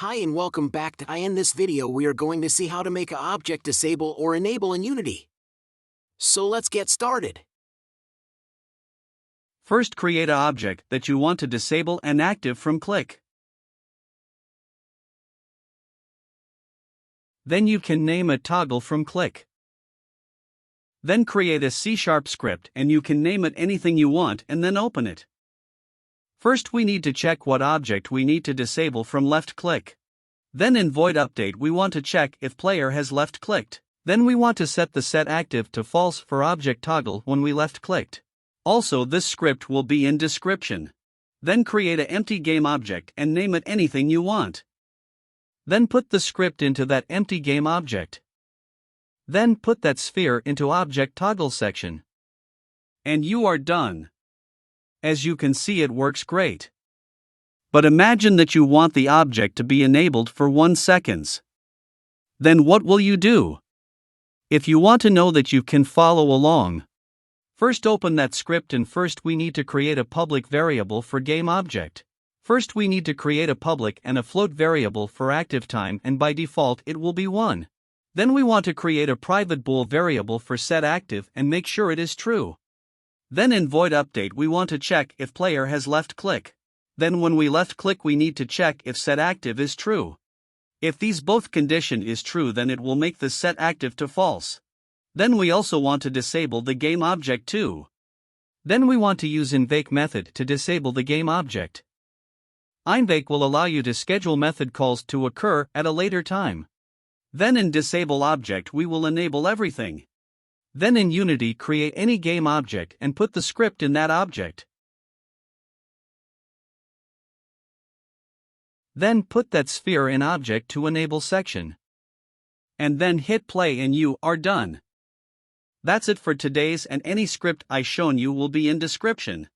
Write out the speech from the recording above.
Hi and welcome back to In this video we are going to see how to make an object disable or enable in Unity. So let's get started. First, create an object that you want to disable and active from click. Then you can name a toggle from click. Then create a C# script and you can name it anything you want and then open it. First we need to check what object we need to disable from left click. Then in void update we want to check if player has left clicked. Then we want to set the set active to false for object toggle when we left clicked. Also this script will be in description. Then create an empty game object and name it anything you want. Then put the script into that empty game object. Then put that sphere into object toggle section. And you are done. As you can see, it works great. But imagine that you want the object to be enabled for 1 second. Then what will you do? If you want to know that, you can follow along. First open that script and first we need to create a public variable for game object. First we need to create a public and a float variable for active time, and by default it will be 1. Then we want to create a private bool variable for set active and make sure it is true. Then in void update we want to check if player has left click. Then when we left click we need to check if set active is true. If these both condition is true, then it will make the set active to false. Then we also want to disable the game object too. Then we want to use invoke method to disable the game object. Invoke will allow you to schedule method calls to occur at a later time. Then in disable object we will enable everything. Then in Unity create any game object and put the script in that object. Then put that sphere in object to enable section. And then hit play and you are done. That's it for today's, and any script I shown you will be in description.